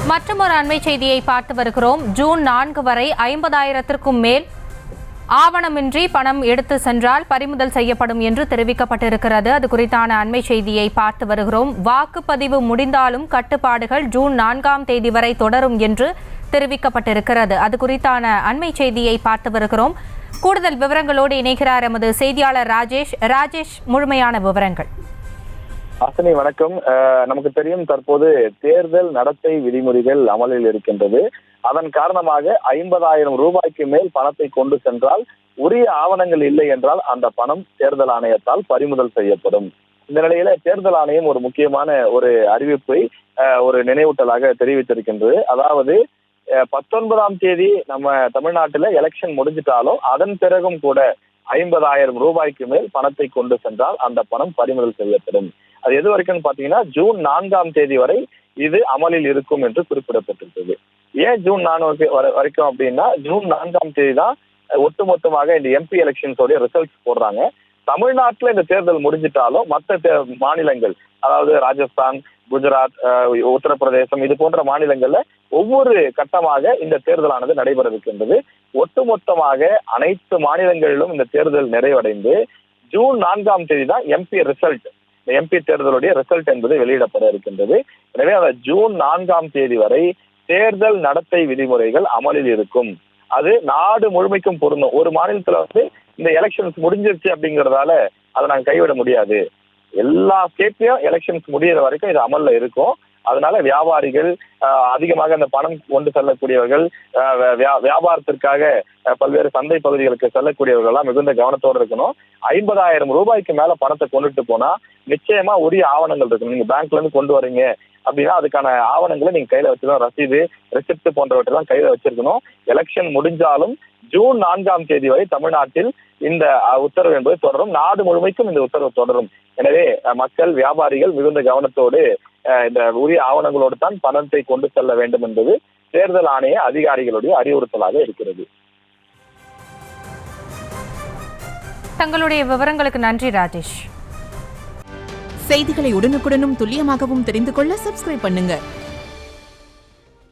மற்றொரு அண்மை செய்தியை பார்த்து வருகிறோம். ஜூன் 4 வரை 50,000க்கும் மேல் ஆவணமின்றி பணம் எடுத்து சென்றால் பறிமுதல் செய்யப்படும் என்று தெரிவிக்கப்பட்டிருக்கிறது. அது குறித்தான அண்மை செய்தியை பார்த்து வருகிறோம். வாக்குப்பதிவு முடிந்தாலும் கட்டுப்பாடுகள் ஜூன் 4ஆம் தேதி வரை தொடரும் என்று தெரிவிக்கப்பட்டிருக்கிறது. அது குறித்தான அண்மை செய்தியை பார்த்து வருகிறோம். கூடுதல் விவரங்களோடு இணைகிறார் எமது செய்தியாளர் ராஜேஷ். முழுமையான விவரங்கள். அசனி வணக்கம். நமக்கு தெரியும், தற்போது தேர்தல் நடத்தை விதிமுறைகள் அமலில் இருக்கின்றது. அதன் காரணமாக 50,000 ரூபாய்க்கு மேல் பணத்தை கொண்டு சென்றால், உரிய ஆவணங்கள் இல்லை என்றால் அந்த பணம் தேர்தல் ஆணையத்தால் பறிமுதல் செய்யப்படும். இந்த நிலையில தேர்தல் ஆணையம் ஒரு முக்கியமான ஒரு அறிவிப்பை ஒரு நினைவூட்டலாக தெரிவித்திருக்கின்றது. அதாவது 19ஆம் தேதி நம்ம தமிழ்நாட்டில் எலெக்ஷன் முடிஞ்சிட்டாலும் அதன் பிறகும் கூட 50,000 ரூபாய்க்கு மேல் பணத்தை கொண்டு சென்றால் அந்த பணம் பறிமுதல் செய்யப்படும். அது எது வரைக்கும் பாத்தீங்கன்னா ஜூன் 4ஆம் தேதி வரை இது அமலில் இருக்கும் என்று குறிப்பிடப்பட்டிருக்கிறது. ஏன் ஜூன் 4 வரைக்கும் அப்படின்னா, ஜூன் 4ஆம் தேதி தான் ஒட்டுமொத்தமாக இந்த எம்பி எலெக்ஷன்ஸோட ரிசல்ட்ஸ் போடுறாங்க. தமிழ்நாட்டில் இந்த தேர்தல் முடிஞ்சிட்டாலும் மற்ற மாநிலங்கள், அதாவது ராஜஸ்தான், குஜராத், உத்தரப்பிரதேசம், இது போன்ற மாநிலங்கள்ல ஒவ்வொரு கட்டமாக இந்த தேர்தலானது நடைபெற இருக்கின்றது. ஒட்டுமொத்தமாக அனைத்து மாநிலங்களிலும் இந்த தேர்தல் நிறைவடைந்து ஜூன் 4ஆம் தேதி தான் எம்பி தேர்தலுடைய ரிசல்ட் என்பது வெளியிடப்பட இருக்கின்றது. எனவே அந்த ஜூன் 4ஆம் தேதி வரை தேர்தல் நடத்தை விதிமுறைகள் அமலில் இருக்கும். அது நாடு முழுமைக்கும் பொருந்தும். ஒரு மாநிலத்துல இந்த எலெக்ஷன்ஸ் முடிஞ்சிருச்சு அப்படிங்கறதால அதை நாங்க கைவிட முடியாது. எல்லா ஸ்டேட்லயும் எலெக்ஷன்ஸ் முடிகிற வரைக்கும் இது அமல்ல இருக்கும். அதனால வியாபாரிகள், அதிகமாக அந்த பணம் கொண்டு செல்லக்கூடியவர்கள், வியாபாரத்திற்காக பல்வேறு சந்தை பகுதிகளுக்கு செல்லக்கூடியவர்கள் எல்லாம் மிகுந்த கவனத்தோடு இருக்கணும். 50,000 ரூபாய்க்கு மேல பணத்தை கொண்டுட்டு போனா நிச்சயமா உரிய ஆவணங்கள் இருக்கணும். நீங்க பேங்க்ல இருந்து கொண்டு வரீங்க அப்படின்னா அதுக்கான ஆவணங்களை நீங்க கையில வச்சிருக்கணும். ரசீது, ரெசிப்ட் போன்றவற்றெல்லாம் கையில வச்சிருக்கணும். எலெக்ஷன் முடிஞ்சாலும் ஜூன் 4ஆம் தேதி வரை தமிழ்நாட்டில் இந்த உத்தரவு என்பது தொடரும். நாடு முழுமைக்கும் இந்த உத்தரவு தொடரும். எனவே மக்கள், வியாபாரிகள் மிகுந்த கவனத்தோடு இந்த உரிய ஆவணங்களோடு தான் பணத்தை கொண்டு செல்ல வேண்டும் என்பது தேர்தல் ஆணைய அதிகாரிகளுடைய அறிவுறுத்தலாக இருக்கிறது. தங்களுடைய விவரங்களுக்கு நன்றி ராஜேஷ். செய்திகளை உடனுக்குடனும் துல்லியமாகவும் தெரிந்து கொள்ள சப்ஸ்கிரைப் பண்ணுங்க.